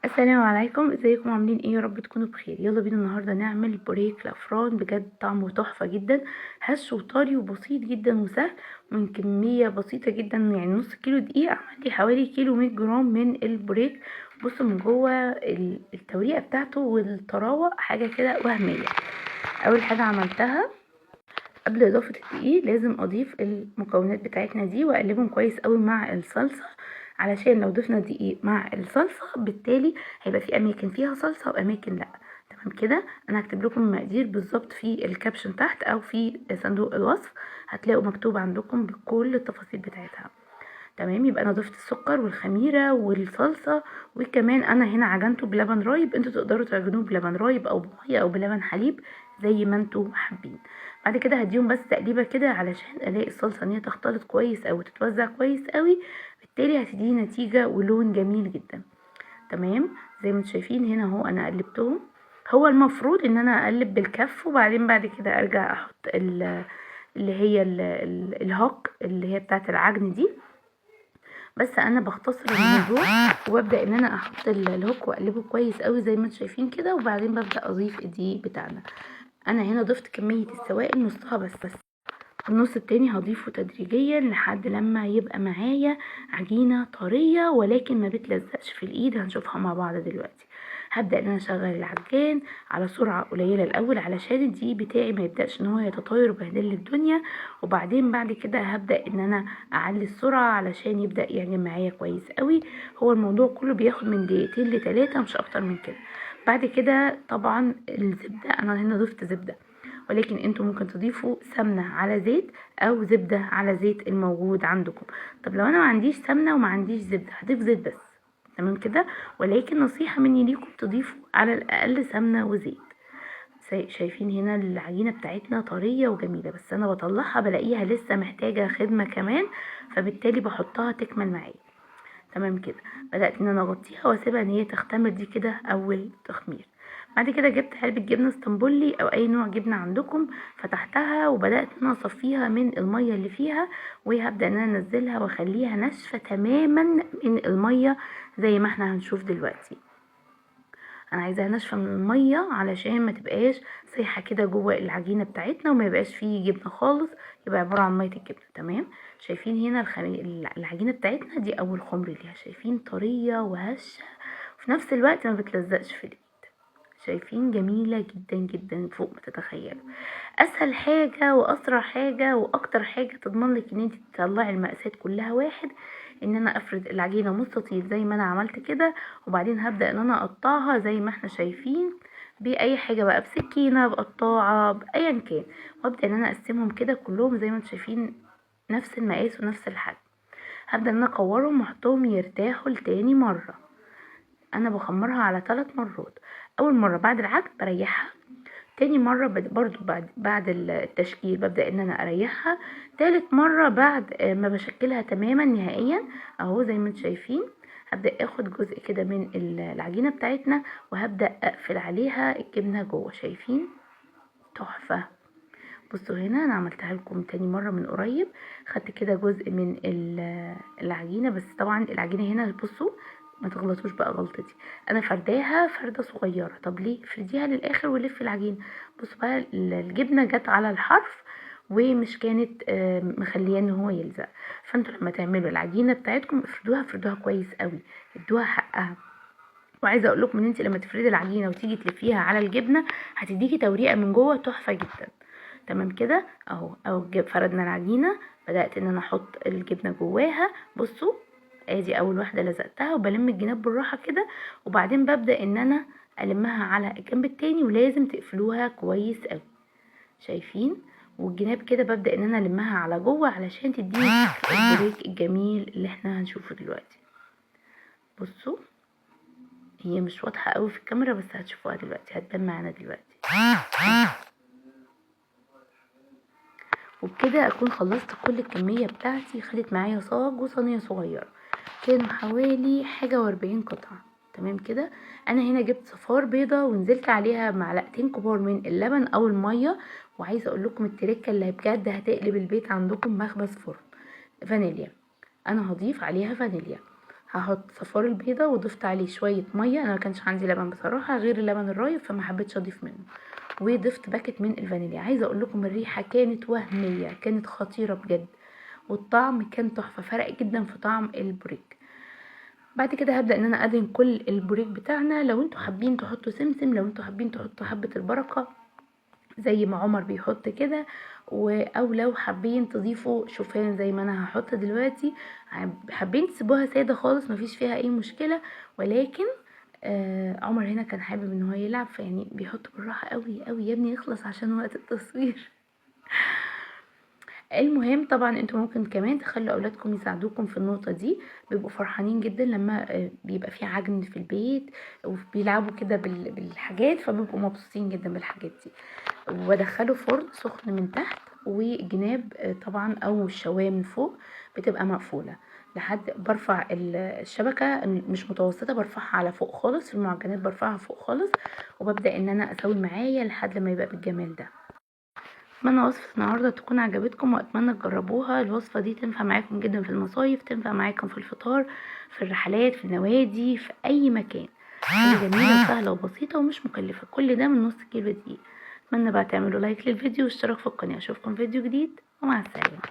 السلام عليكم، ازيكم عاملين ايه؟ يا رب تكونوا بخير. يلا بينا النهارده نعمل بوريك لافران، بجد طعمه تحفه جدا، هش وطري وبسيط جدا وسهل، من كميه بسيطه جدا، يعني نص كيلو دقيق عمل لي حوالي كيلو 100 جرام من البوريك. بصوا من جوه التوريقه بتاعته والطراوه حاجه كده وهميه. اول حاجه عملتها قبل اضافه الدقيق لازم اضيف المكونات بتاعتنا دي واقلبهم كويس قوي مع الصلصه، علشان لو ضفنا دقيق مع الصلصه بالتالي هيبقى في اماكن فيها صلصه واماكن لا. تمام كده. انا هكتب لكم المقادير بالظبط في الكابشن تحت او في صندوق الوصف، هتلاقوا مكتوب عندكم بكل التفاصيل بتاعتها. تمام. يبقى انا ضفت السكر والخميره والصلصه، وكمان انا هنا عجنته بلبن رايب، انتوا تقدروا تعجنوه بلبن رايب او بميه او بلبن حليب زي ما انتوا حابين. بعد كده هديهم بس تقليبه كده علشان الاقي الصلصه ان هي تختلط كويس او تتوزع كويس قوي، بالتالي هتديني نتيجه ولون جميل جدا. تمام. زي ما انتوا شايفين هنا اهو انا قلبتهم. هو المفروض ان انا اقلب بالكف وبعدين بعد كده ارجع احط اللي هي الهوك اللي هي بتاعه العجن دي، بس انا بختصر الموضوع وببدا ان انا احط الهوك واقلبه كويس قوي زي ما انتم شايفين كده، وبعدين ببدا اضيف الدقيق بتاعنا. انا هنا ضفت كميه السوائل نصها بس النص التاني هضيفه تدريجيا لحد لما يبقى معايا عجينة طرية ولكن ما بتلزقش في الايد، هنشوفها مع بعض دلوقتي. هبدأ ان انا اشغل العجان على سرعة قليلة الاول علشان الدقيق بتاعي ما يبدأش ان هو يتطاير ويبهدل لي الدنيا، وبعدين بعد كده هبدأ ان انا اعلي السرعة علشان يبدأ يعجن معايا كويس قوي. هو الموضوع كله بياخد من دقيقتين لتلاتة، مش اكتر من كده. بعد كده طبعا الزبدة، انا هنا ضفت زبدة، ولكن انتوا ممكن تضيفوا سمنة على زيت او زبدة على زيت الموجود عندكم. طب لو انا ما عنديش سمنة وما عنديش زبدة هضيف زيت بس. تمام كده. ولكن نصيحة مني ليكم تضيفوا على الاقل سمنة وزيت. شايفين هنا العجينة بتاعتنا طرية وجميلة، بس انا بطلعها بلاقيها لسه محتاجة خدمة كمان، فبالتالي بحطها تكمل معايا. تمام كده. بدأت ان انا اغطيها واسيبها ان هي تختمر، دي كده اول تخمير. بعد كده جبت علبة جبنة اسطنبولي او اي نوع جبنة عندكم، فتحتها وبدأت ان انا اصفيها من المية اللي فيها، وهبدأ ان انا انزلها واخليها ناشفة تماما من المية زي ما احنا هنشوف دلوقتي. انا عايزاها ناشفه من الميه علشان ما تبقاش سايحه كده جوه العجينه بتاعتنا وما يبقاش فيه جبنه خالص، يبقى عباره عن ميه الجبنه. تمام. شايفين هنا العجينه بتاعتنا دي اول خمر ليها، شايفين طريه وهشه وفي نفس الوقت ما بتلزقش في الايد. شايفين جميله جدا جدا فوق ما تتخيلوا. اسهل حاجه واسرع حاجه واكتر حاجه تضمن لك ان انت تطلعي المقاسات كلها واحد، ان انا افرد العجينه مستطيل زي ما انا عملت كده، وبعدين هبدا ان انا اقطعها زي ما احنا شايفين باي حاجه بقى، بسكينه بقطاعه بايا كان، وابدا ان انا اقسمهم كده كلهم زي ما انتم شايفين نفس المقاس ونفس الحجم. هبدا ان انا اكورهم واحطهم يرتاحوا لتاني مره. انا بخمرها على 3 مرات. اول مره بعد العجن بريحها، تاني مرة برضو بعد التشكيل ببدأ ان انا اريحها، تالت مرة بعد ما بشكلها تماما نهائيا اهو زي ما انتم شايفين. هبدأ اخد جزء كده من العجينة بتاعتنا وهبدأ اقفل عليها الجبنة جوه. شايفين؟ تحفة. بصوا هنا انا عملتها لكم تاني مرة من قريب، خدت كده جزء من العجينة، بس طبعا العجينة هنا بصوا ما تغلطوش بقى غلطتي، انا فرداها فردة صغيرة. طب ليه؟ فرديها للاخر ولف العجينة. بصوا بقى الجبنة جت على الحرف ومش كانت مخليه ان هو يلزق. فانتوا لما تعملوا العجينة بتاعتكم افردوها كويس قوي، ادوها حقها. وعايزه اقول لكم ان انت لما تفردي العجينه وتيجي تلفيها على الجبنه هتديكي توريقه من جوه تحفه جدا. تمام كده اهو فردنا العجينه، بدات ان انا احط الجبنه جواها. بصوا ادي اول واحده لزقتها وبلم الجناب بالراحه كده، وبعدين ببدا ان انا المها على الجنب التاني، ولازم تقفلوها كويس قوي. شايفين؟ والجناب كده ببدا ان انا المها على جوه علشان تديني البريك الجميل اللي احنا هنشوفه دلوقتي. بصوا هي مش واضحة قوي في الكاميرا بس هتشوفوها دلوقتي، هتبان معانا دلوقتي. وبكده اكون خلصت كل الكمية بتاعتي. خدت معايا صاج وصينية صغيرة، كانوا حوالي حاجة و40 قطعة. تمام كده. انا هنا جبت صفار بيضة ونزلت عليها معلقتين كبار من اللبن او المية. وعايزة اقول لكم التركة اللي بجد هتقلب البيت عندكم، مخبز فرن فانيليا. انا هضيف عليها فانيليا، هحط صفار البيضة وضفت عليه شوية مية، انا ما كانش عندي لبن بصراحة غير اللبن الرايب فما حبيتش اضيف منه، وضفت باكت من الفانيليا. عايزة اقول لكم الريحة كانت وهمية، كانت خطيرة بجد، والطعم كان تحفة، فرق جدا في طعم البوريك. بعد كده هبدأ ان انا ادهن كل البوريك بتاعنا. لو انتوا حابين تحطوا سمسم، لو انتوا حابين تحطوا حبة البركة زي ما عمر بيحط كده، او لو حابين تضيفوا شوفان زي ما انا هحط دلوقتي، حابين تسيبوها سادة خالص مفيش فيها اي مشكلة. ولكن عمر هنا كان حابب ان هو يلعب، فيعني بيحط بالراحة قوي قوي، يا ابني يخلص عشان وقت التصوير. المهم طبعا انتوا ممكن كمان تخلوا اولادكم يساعدوكم في النقطة دي، بيبقوا فرحانين جدا لما بيبقى في عجن في البيت وبيلعبوا كده بالحاجات، فبيبقوا مبسوطين جدا بالحاجات دي. وبدخله فرن سخن من تحت، والجناب طبعا او الشوايه من فوق بتبقى مقفولة، لحد برفع الشبكة مش متوسطة، برفعها على فوق خالص، في المعجنات برفعها فوق خالص، وببدأ ان انا اسوي معايا لحد ما يبقى بالجمال ده. اتمنى وصفة النهاردة تكون عجبتكم، واتمنى تجربوها. الوصفة دي تنفع معاكم جدا في المصايف، تنفع معاكم في الفطار، في الرحلات، في النوادي، في اي مكان. حاجة جميلة وسهلة وبسيطة ومش مكلفة، كل ده من نص كيلو دقيق. اتمنى بقى تعملوا لايك للفيديو واشتراك في القناة. اشوفكم فيديو جديد ومع السلامة.